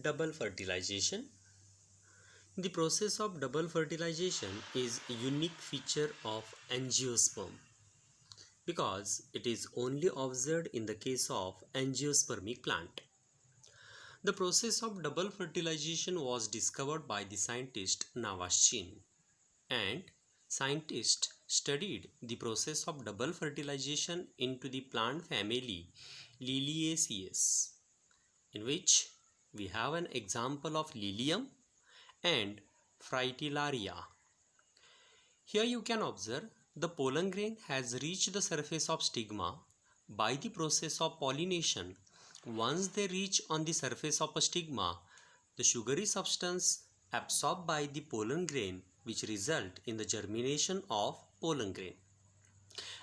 Double fertilization. The process of double fertilization is a unique feature of angiosperm because it is only observed in the case of angiospermic plant. The process of double fertilization was discovered by the scientist Navaschin, and scientists studied the process of double fertilization into the plant family Liliaceae, in which we have an example of Lilium and Fritillaria. Here you can observe the pollen grain has reached the surface of stigma by the process of pollination. Once they reach on the surface of a stigma, the sugary substance absorbed by the pollen grain which result in the germination of pollen grain.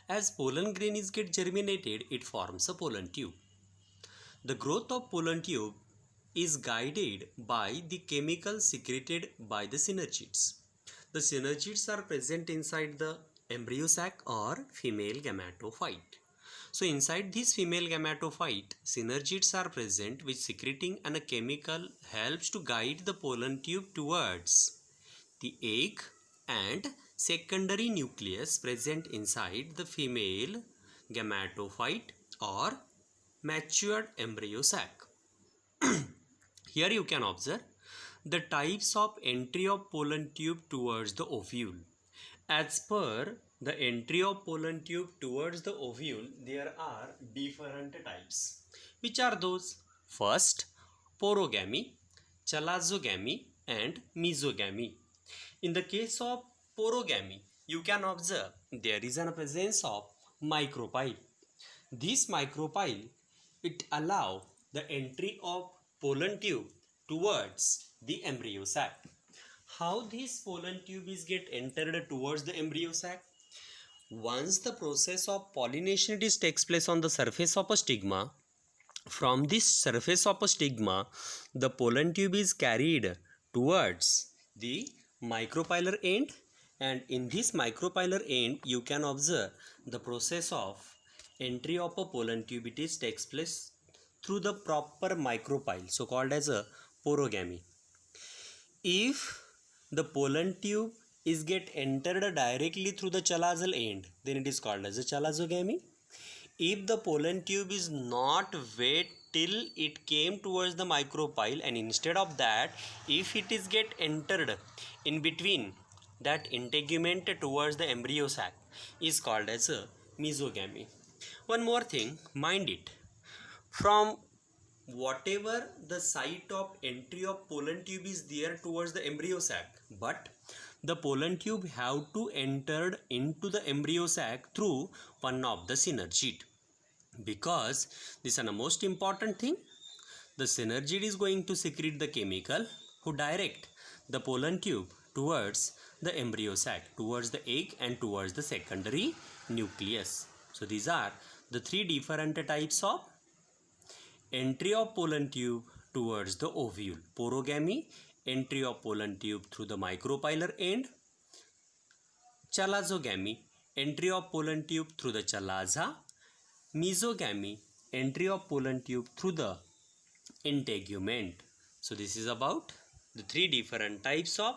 As pollen grain is get germinated, it forms a pollen tube. The growth of pollen tube is guided by the chemicals secreted by the synergids. The synergids are present inside the embryo sac or female gametophyte. So inside this female gametophyte, synergids are present which secreting and a chemical helps to guide the pollen tube towards the egg and secondary nucleus present inside the female gametophyte or matured embryo sac. Here you can observe the types of entry of pollen tube towards the ovule. As per the entry of pollen tube towards the ovule, there are different types. Which are those? First, porogamy, chalazogamy and mesogamy. In the case of porogamy, you can observe there is a presence of micropyle. This micropyle, it allow the entry of pollen tube towards the embryo sac. How this pollen tube is get entered towards the embryo sac? Once the process of pollination takes place on the surface of a stigma, from this surface of a stigma, the pollen tube is carried towards the micropylar end, and in this micropylar end you can observe the process of entry of a pollen tube. It is takes place through the proper micropyle, so called as a porogamy. If the pollen tube is get entered directly through the chalazal end, then it is called as a chalazogamy. If the pollen tube is not wait till it came towards the micropyle, and instead of that, if it is get entered in between that integument towards the embryo sac, is called as a mesogamy. One more thing, mind it, from whatever the site of entry of pollen tube is there towards the embryo sac, but the pollen tube have to enter into the embryo sac through one of the synergid, because this is the most important thing. The synergid is going to secrete the chemical who direct the pollen tube towards the embryo sac, towards the egg and towards the secondary nucleus. So these are the three different types of entry of pollen tube towards the ovule. Porogamy, entry of pollen tube through the micropylar end. Chalazogamy, entry of pollen tube through the chalaza. Mesogamy, entry of pollen tube through the integument. So this is about the three different types of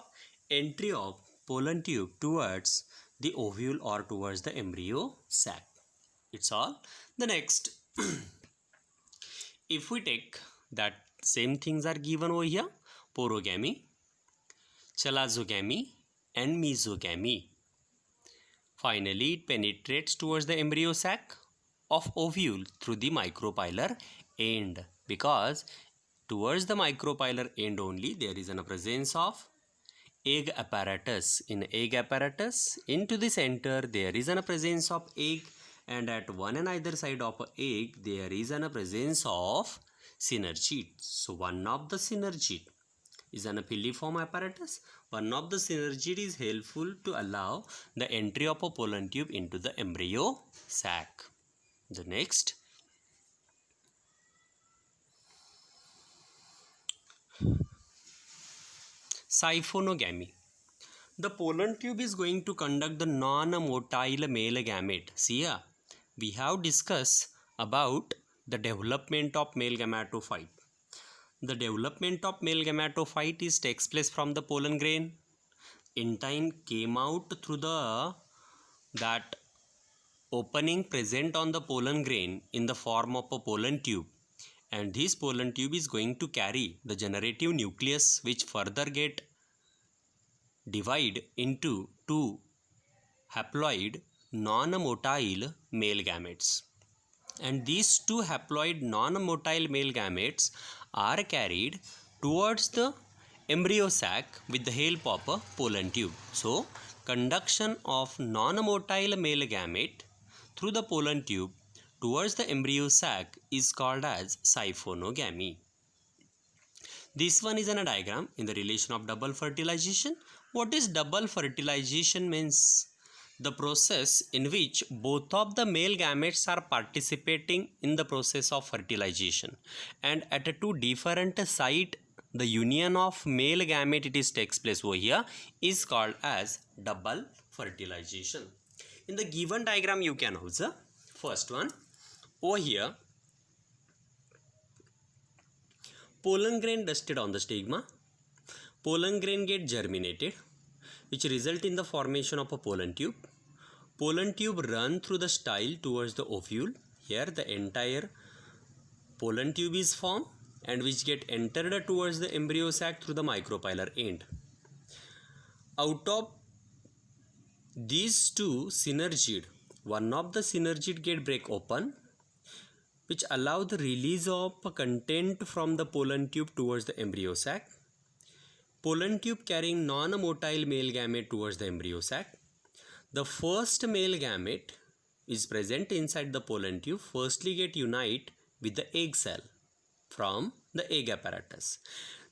entry of pollen tube towards the ovule or towards the embryo sac. It's all. The next, if we take that same things are given over here, porogamy, chalazogamy and mesogamy. Finally, it penetrates towards the embryo sac of ovule through the micropylar end, because towards the micropylar end only there is a presence of egg apparatus. In egg apparatus, into the center there is a presence of egg, and at one and either side of egg there is a presence of synergid. So one of the synergid is an filiform apparatus. One of the synergid is helpful to allow the entry of a pollen tube into the embryo sac. The next, siphonogamy. The pollen tube is going to conduct the non-motile male gamete. See here, we have discussed about the development of male gametophyte. the development of male gametophyte is takes place from the pollen grain. Intine came out through that opening present on the pollen grain in the form of a pollen tube, and this pollen tube is going to carry the generative nucleus, which further get divide into two haploid non-motile male gametes, and these two haploid non-motile male gametes are carried towards the embryo sac with the help of a pollen tube. So conduction of non-motile male gamete through the pollen tube towards the embryo sac is called as siphonogamy. This one is in a diagram in the relation of double fertilization. What is double fertilization means? The process in which both of the male gametes are participating in the process of fertilization, and at a two different site the union of male gamete it is takes place over here is called as double fertilization. In the given diagram you can observe first one over here, pollen grain dusted on the stigma, pollen grain get germinated, which result in the formation of a pollen tube. Pollen tube run through the style towards the ovule. Here the entire pollen tube is formed and which get entered towards the embryo sac through the micropylar end. Out of these two synergid, one of the synergid get break open, which allow the release of content from the pollen tube towards the embryo sac. Pollen tube carrying non-motile male gamete towards the embryo sac. The first male gamete is present inside the pollen tube firstly get unite with the egg cell from the egg apparatus.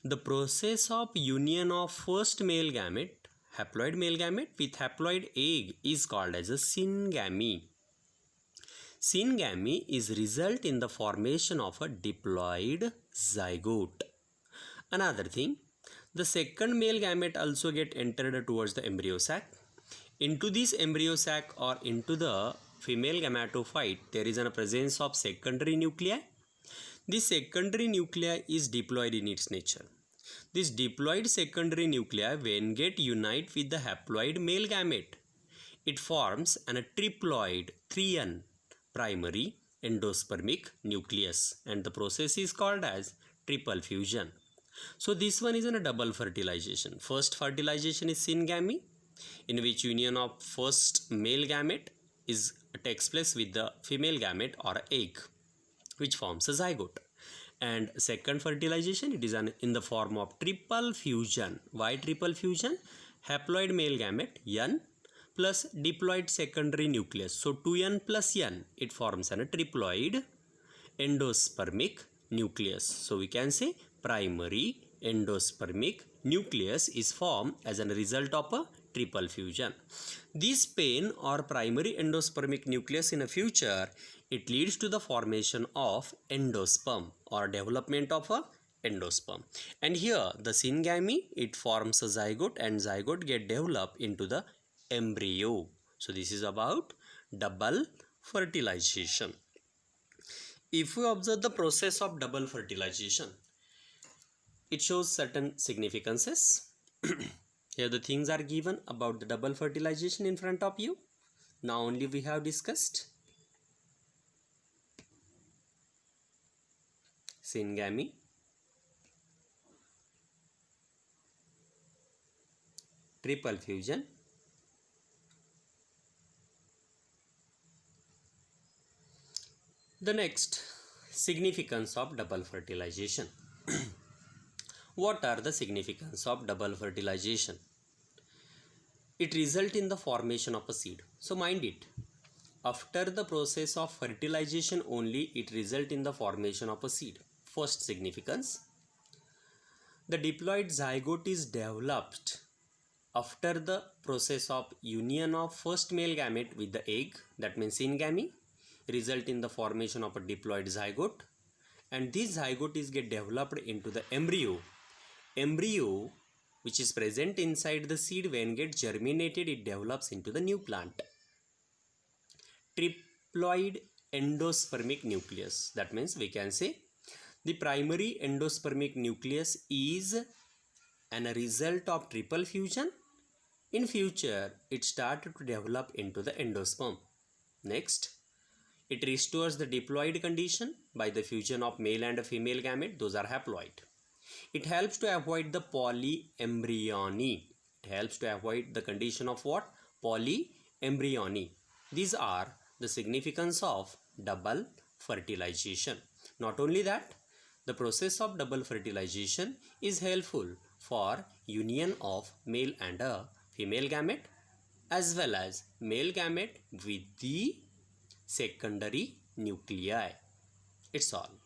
The process of union of first male gamete, haploid male gamete with haploid egg is called as a syngamy. Syngamy is result in the formation of a diploid zygote. Another thing, the second male gamete also get entered towards the embryo sac. Into this embryo sac or into the female gametophyte there is a presence of secondary nuclei. This secondary nuclei is diploid in its nature. This diploid secondary nuclei when get unite with the haploid male gamete, it forms a triploid 3N primary endospermic nucleus, and the process is called as triple fusion. So this one is a double fertilization. First fertilization is syngamy, in which union of first male gamete takes place with the female gamete or egg, which forms a zygote. And second fertilization, it is in the form of triple fusion. Why triple fusion? Haploid male gamete N plus diploid secondary nucleus. So 2N plus N, it forms a triploid endospermic nucleus. So we can say primary endospermic nucleus is formed as a result of a triple fusion. This pain or primary endospermic nucleus in the future, it leads to the formation of endosperm or development of a endosperm. And here the syngamy, it forms a zygote and zygote get developed into the embryo. So this is about double fertilization. If we observe the process of double fertilization, it shows certain significances. Here the things are given about the double fertilization in front of you. Now only we have discussed syngamy, triple fusion, the next significance of double fertilization. What are the significance of double fertilization? It results in the formation of a seed. So mind it, after the process of fertilization only it results in the formation of a seed. First significance, the diploid zygote is developed after the process of union of first male gamete with the egg, that means syngamy, result in the formation of a diploid zygote, and this zygote is get developed into the embryo which is present inside the seed. When get germinated, it develops into the new plant. Triploid endospermic nucleus, that means we can say The primary endospermic nucleus is an result of triple fusion. In future, it started to develop into the endosperm. Next, it restores the diploid condition by the fusion of male and female gamete. Those are haploid. It helps to avoid the polyembryony. It helps to avoid the condition of what? Polyembryony. These are the significance of double fertilization. Not only that, the process of double fertilization is helpful for union of male and a female gamete as well as male gamete with the secondary nuclei. It's all.